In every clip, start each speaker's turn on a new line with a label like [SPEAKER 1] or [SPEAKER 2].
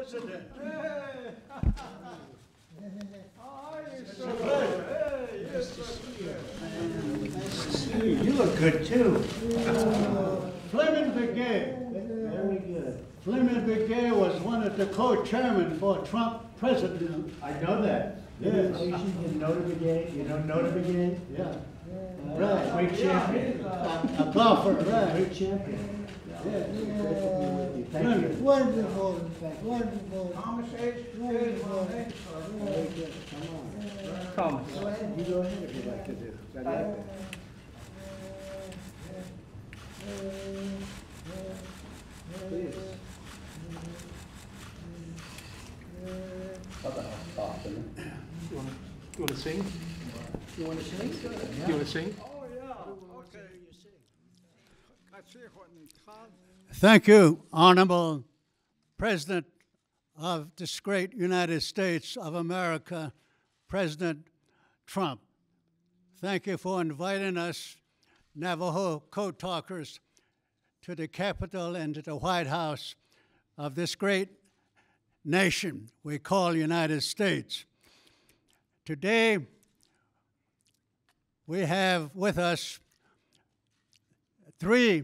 [SPEAKER 1] President.
[SPEAKER 2] Hey! How are you, sir? Hey, yes, sir.
[SPEAKER 1] You look good too. Fleming Begay.
[SPEAKER 3] Very good.
[SPEAKER 1] Fleming Begay was one of the co-chairmen for Trump president.
[SPEAKER 3] I know that.
[SPEAKER 1] Yes.
[SPEAKER 3] You know the brigade? You don't know the brigade?
[SPEAKER 1] Yeah.
[SPEAKER 3] Right. Great champion.
[SPEAKER 1] A golfer, right.
[SPEAKER 3] Great champion. Thank you.
[SPEAKER 4] Wonderful, in fact, wonderful.
[SPEAKER 2] Thomas H.
[SPEAKER 4] Wonderful.
[SPEAKER 3] Very good. Come on.
[SPEAKER 2] Thomas.
[SPEAKER 3] Go ahead. You go ahead if you'd like to do. I like that. Please.
[SPEAKER 5] You want to sing?
[SPEAKER 3] You want to sing?
[SPEAKER 5] You want to sing?
[SPEAKER 2] Oh, yeah, okay.
[SPEAKER 1] Thank you, Honorable President of this great United States of America, President Trump. Thank you for inviting us, Navajo Code Talkers, to the Capitol and to the White House of this great nation we call United States. Today, we have with us 3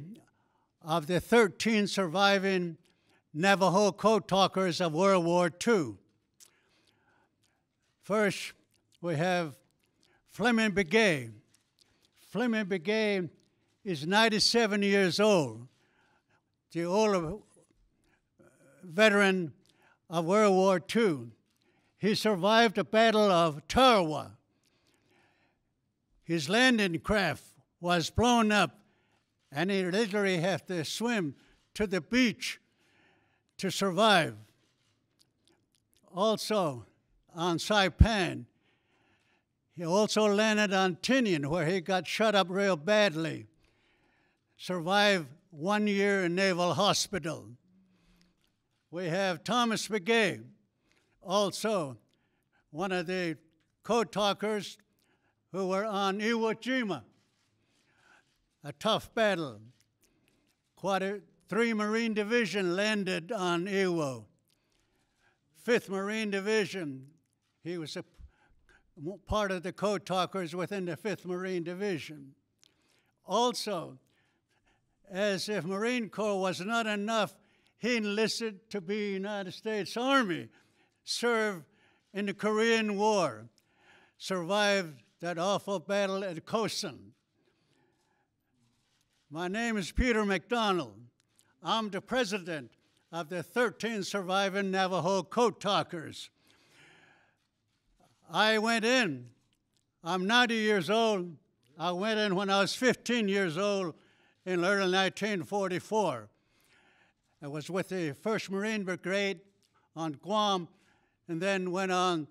[SPEAKER 1] of the 13 surviving Navajo Code Talkers of World War II. First, we have Fleming Begay. Fleming Begay is 97 years old, the older veteran of World War II. He survived the Battle of Tarawa. His landing craft was blown up, and he literally had to swim to the beach to survive. Also, on Saipan, he also landed on Tinian, where he got shot up real badly. Survived 1 year in Naval Hospital. We have Thomas Begay, also one of the Code Talkers who were on Iwo Jima, a tough battle. Quad 3 Marine Division landed on Iwo. 5th Marine Division, he was a part of the Code Talkers within the 5th Marine Division. Also, as if Marine Corps was not enough, he enlisted to be United States Army, served in the Korean War, survived that awful battle at Kosan. My name is Peter McDonald. I'm the president of the 13 surviving Navajo Code Talkers. I went in, I'm 90 years old. I went in when I was 15 years old in early 1944. I was with the 1st Marine Brigade on Guam, and then went on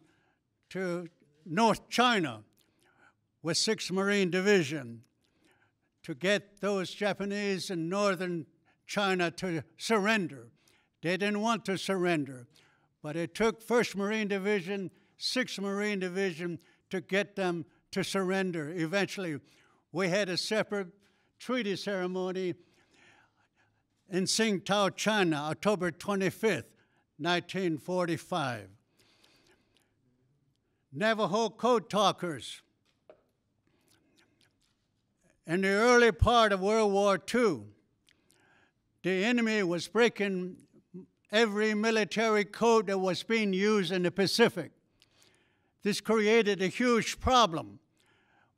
[SPEAKER 1] to North China with 6th Marine Division to get those Japanese in northern China to surrender. They didn't want to surrender, but it took 1st Marine Division, 6th Marine Division to get them to surrender. Eventually, we had a separate treaty ceremony in Tsingtao, China, October 25th, 1945. Navajo Code Talkers. In the early part of World War II, the enemy was breaking every military code that was being used in the Pacific. This created a huge problem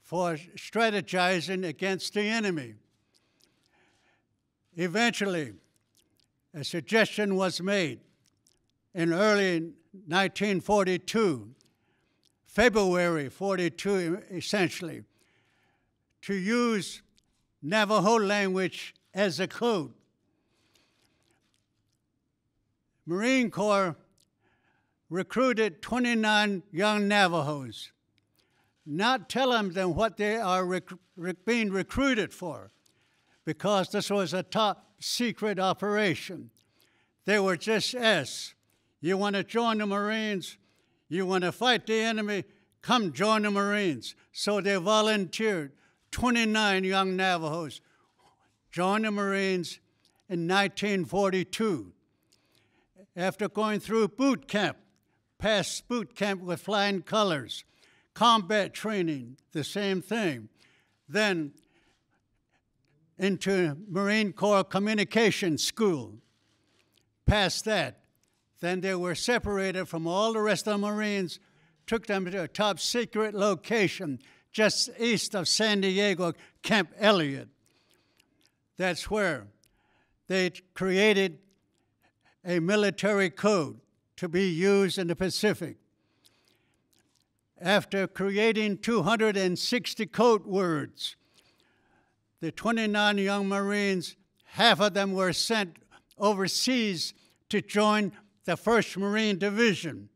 [SPEAKER 1] for strategizing against the enemy. Eventually, a suggestion was made in early 1942, February 42 essentially, to use Navajo language as a code. Marine Corps recruited 29 young Navajos, not telling them what they are being recruited for, because this was a top secret operation. They were just asked, you want to join the Marines? You want to fight the enemy? Come join the Marines. So they volunteered. 29 young Navajos joined the Marines in 1942. after going through boot camp, past boot camp with flying colors, combat training, the same thing, then into Marine Corps Communication School. Past that, then they were separated from all the rest of the Marines, took them to a top secret location just east of San Diego, Camp Elliott. That's where they created a military code to be used in the Pacific. After creating 260 code words, the 29 young Marines, half of them were sent overseas to join the 1st Marine Division.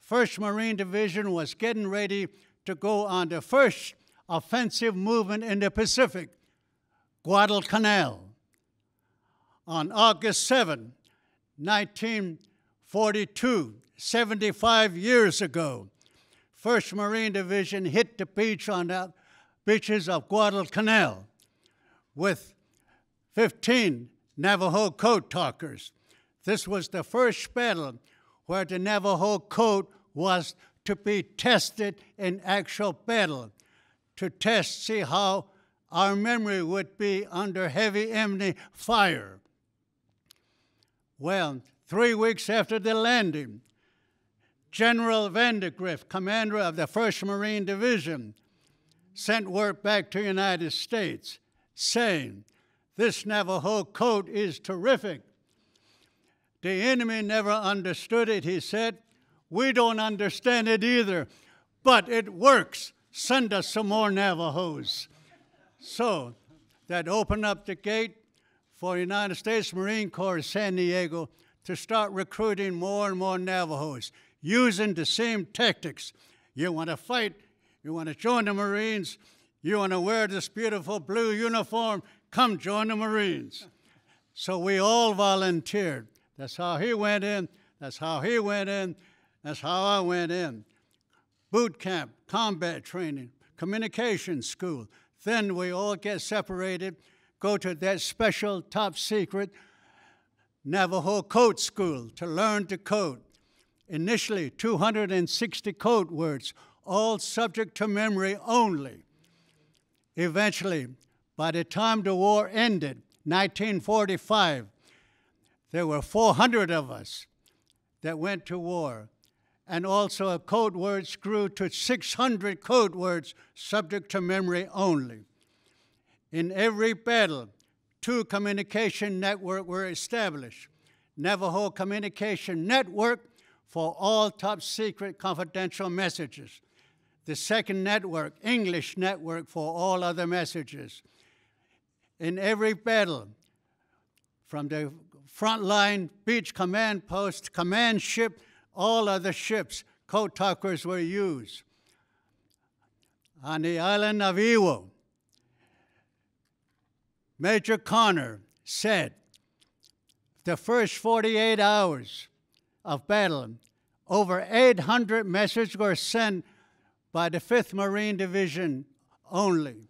[SPEAKER 1] 1st Marine Division was getting ready to go on the first offensive movement in the Pacific, Guadalcanal. On August 7, 1942, 75 years ago, 1st Marine Division hit the beach on the beaches of Guadalcanal with 15 Navajo code talkers. This was the first battle where the Navajo code was to be tested in actual battle, to see how our memory would be under heavy enemy fire. Well, 3 weeks after the landing, General Vandegrift, commander of the 1st Marine Division, sent word back to the United States saying, "This Navajo code is terrific. The enemy never understood it," he said. "We don't understand it either, but it works. Send us some more Navajos." So that opened up the gate for the United States Marine Corps San Diego to start recruiting more and more Navajos, using the same tactics. You want to fight, you want to join the Marines, you want to wear this beautiful blue uniform, come join the Marines. So we all volunteered. That's how he went in, that's how he went in, that's how I went in. Boot camp, combat training, communication school. Then we all get separated, go to that special top secret Navajo code school to learn the code. Initially, 260 code words, all subject to memory only. Eventually, by the time the war ended, 1945, there were 400 of us that went to war. And also code words grew to 600 code words subject to memory only. In every battle, 2 communication networks were established. Navajo Communication Network for all top secret confidential messages. The second network, English Network, for all other messages. In every battle, from the frontline beach command post, command ship, all other ships, code talkers were used. On the island of Iwo, Major Connor said, the first 48 hours of battle, over 800 messages were sent by the 5th Marine Division only.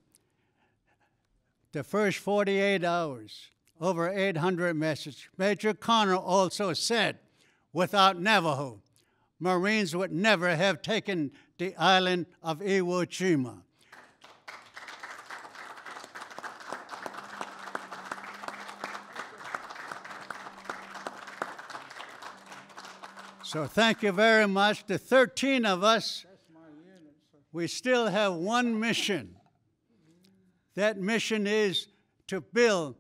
[SPEAKER 1] The first 48 hours, over 800 messages. Major Connor also said, without Navajo, Marines would never have taken the island of Iwo Jima. So thank you very much. The 13 of us, we still have one mission. That mission is to build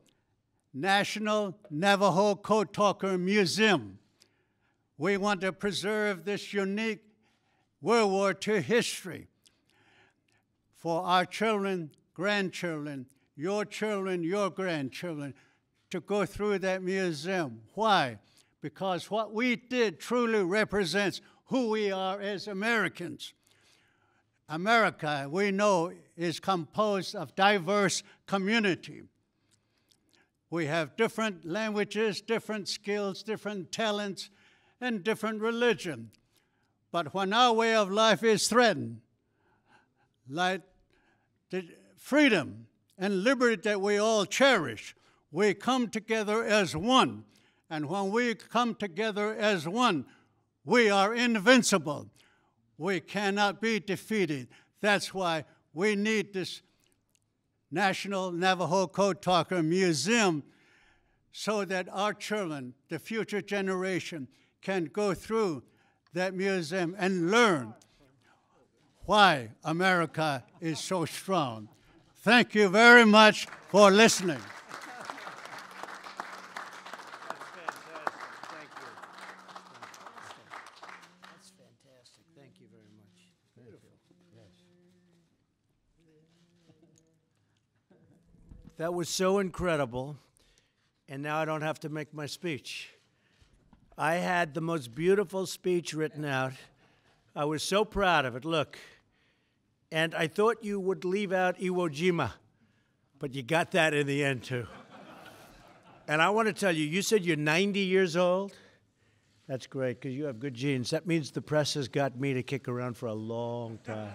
[SPEAKER 1] National Navajo Code Talker Museum. We want to preserve this unique World War II history for our children, grandchildren, your grandchildren, to go through that museum. Why? Because what we did truly represents who we are as Americans. America, we know, is composed of diverse community. We have different languages, different skills, different talents, and different religion. But when our way of life is threatened, like the freedom and liberty that we all cherish, we come together as one And when we come together as one, we are invincible. We cannot be defeated. That's why we need this National Navajo Code Talker Museum so that our children, the future generation, can go through that museum and learn why America is so strong. Thank you very much for listening.
[SPEAKER 5] That's fantastic. Thank you very much. Beautiful. Yes. That was so incredible, and now I don't have to make my speech. I had the most beautiful speech written out. I was so proud of it. Look. And I thought you would leave out Iwo Jima, but you got that in the end, too. And I want to tell you, you said you're 90 years old? That's great, because you have good genes. That means the press has got me to kick around for a long time.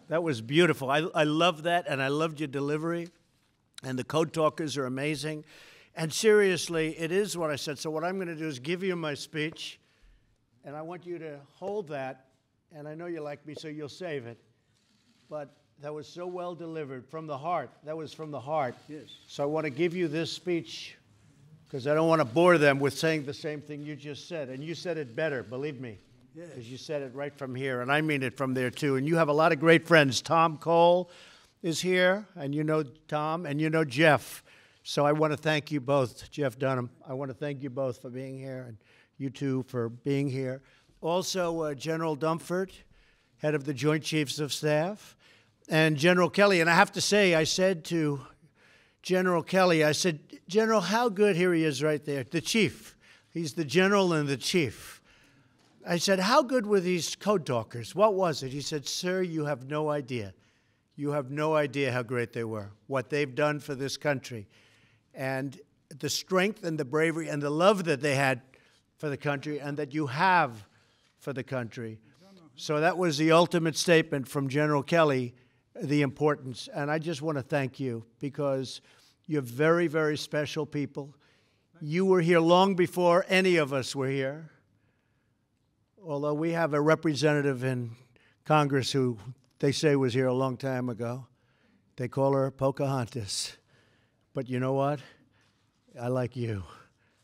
[SPEAKER 5] That was beautiful. I love that, and I loved your delivery. And the Code Talkers are amazing. And seriously, it is what I said. So what I'm going to do is give you my speech, and I want you to hold that. And I know you like me, so you'll save it. But that was so well delivered from the heart. That was from the heart.
[SPEAKER 3] Yes.
[SPEAKER 5] So I want to give you this speech because I don't want to bore them with saying the same thing you just said. And you said it better, believe me, because you said it right from here. And I mean it from there, too. And you have a lot of great friends. Tom Cole is here, and you know Tom, and you know Jeff. So I want to thank you both, Jeff Dunham. I want to thank you both for being here, and you two for being here. Also, General Dumford, head of the Joint Chiefs of Staff, and General Kelly. And I have to say, I said to General Kelly, I said, General, how good, here he is right there, the chief. He's the general and the chief. I said, how good were these Code Talkers? What was it? He said, sir, you have no idea. You have no idea how great they were, what they've done for this country, and the strength and the bravery and the love that they had for the country and that you have for the country. So that was the ultimate statement from General Kelly, the importance. And I just want to thank you because you're very, very special people. You were here long before any of us were here, although we have a representative in Congress who they say was here a long time ago. They call her Pocahontas. But you know what? I like you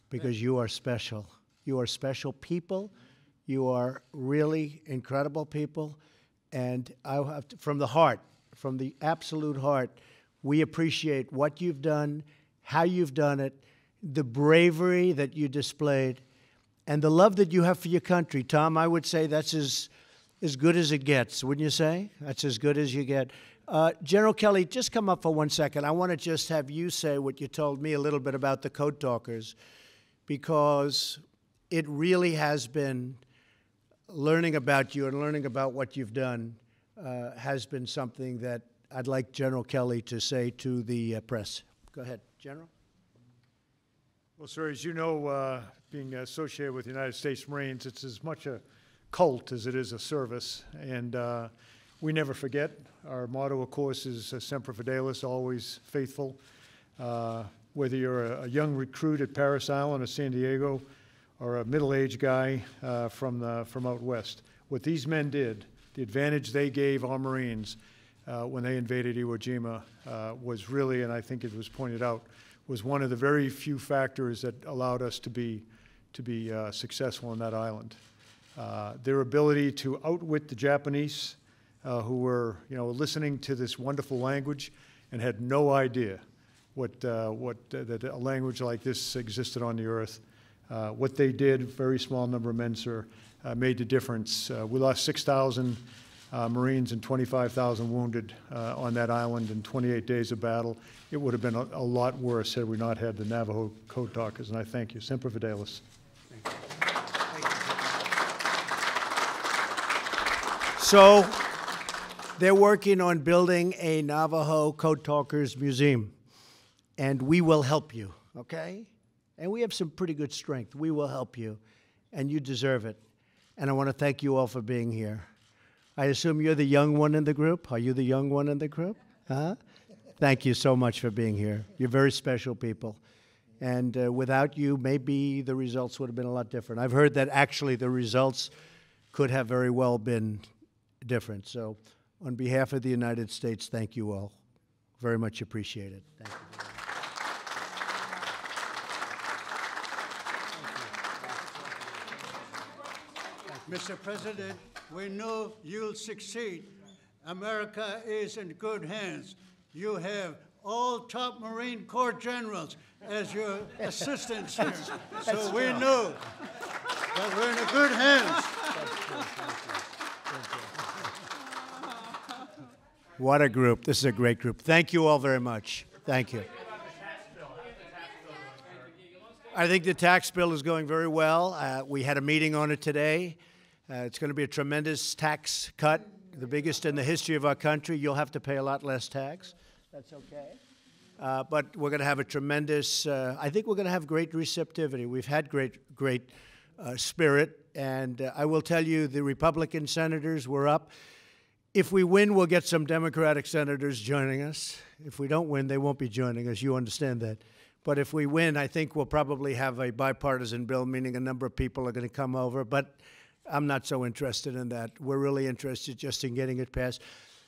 [SPEAKER 5] because you are special. You are special people. You are really incredible people. And I have to, from the heart, from the absolute heart, we appreciate what you've done, how you've done it, the bravery that you displayed, and the love that you have for your country. Tom, I would say that's as good as it gets, wouldn't you say? That's as good as you get. General Kelly, just come up for 1 second. I want to just have you say what you told me a little bit about the Code Talkers, because it really has been learning about you and learning about what you've done has been something that I'd like General Kelly to say to the press. Go ahead, General.
[SPEAKER 6] Well, sir, as you know, being associated with the United States Marines, it's as much a cult as it is a service, and we never forget. Our motto, of course, is Semper Fidelis, always faithful. Whether you're a young recruit at Parris Island or San Diego, or a middle-aged guy from out west, what these men did, the advantage they gave our Marines when they invaded Iwo Jima was really, and I think it was pointed out, was one of the very few factors that allowed us to be successful on that island. Their ability to outwit the Japanese, who were, listening to this wonderful language and had no idea that a language like this existed on the earth. What they did, very small number of men, sir, made the difference. We lost 6,000 Marines and 25,000 wounded on that island in 28 days of battle. It would have been a lot worse had we not had the Navajo Code Talkers, and I thank you. Semper Fidelis.
[SPEAKER 5] So they're working on building a Navajo Code Talkers Museum, and we will help you, okay? And we have some pretty good strength. We will help you, and you deserve it. And I want to thank you all for being here. I assume you're the young one in the group? Are you the young one in the group? Huh? Thank you so much for being here. You're very special people. And without you, maybe the results would have been a lot different. I've heard that actually the results could have very well been different. So on behalf of the United States, thank you all. Very much appreciated. Thank you.
[SPEAKER 1] Mr. President, we know you'll succeed. America is in good hands. You have all top Marine Corps generals as your assistants here. So we know that we're in good hands.
[SPEAKER 5] What a group. This is a great group. Thank you all very much. Thank you. I think the tax bill is going very well. We had a meeting on it today. It's going to be a tremendous tax cut, the biggest in the history of our country. You'll have to pay a lot less tax. That's okay. But we're going to have a tremendous, I think we're going to have great receptivity. We've had great spirit. And I will tell you, the Republican senators were up. If we win, we'll get some Democratic senators joining us. If we don't win, they won't be joining us. You understand that. But if we win, I think we'll probably have a bipartisan bill, meaning a number of people are going to come over. But I'm not so interested in that. We're really interested just in getting it passed.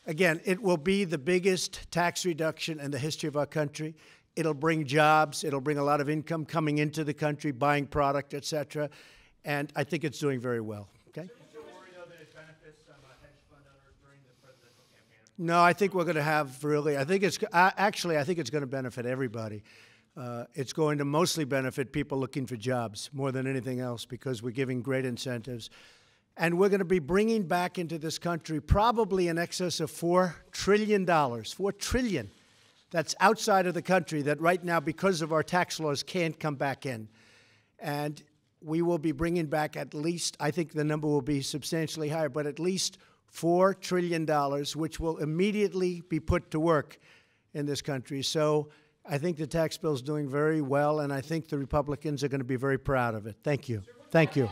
[SPEAKER 5] Again, it will be the biggest tax reduction in the history of our country. It'll bring jobs. It'll bring a lot of income coming into the country, buying product, et cetera. And I think it's doing very well. Okay? No, I think we're going to have really, I think it's, actually, I think it's going to benefit everybody. It's going to mostly benefit people looking for jobs more than anything else because we're giving great incentives. And we're going to be bringing back into this country probably in excess of $4 trillion, $4 trillion. That's outside of the country that right now, because of our tax laws, can't come back in. And we will be bringing back at least, I think the number will be substantially higher, but at least $4 trillion, which will immediately be put to work in this country. So I think the tax bill is doing very well, and I think the Republicans are going to be very proud of it. Thank you. Thank you.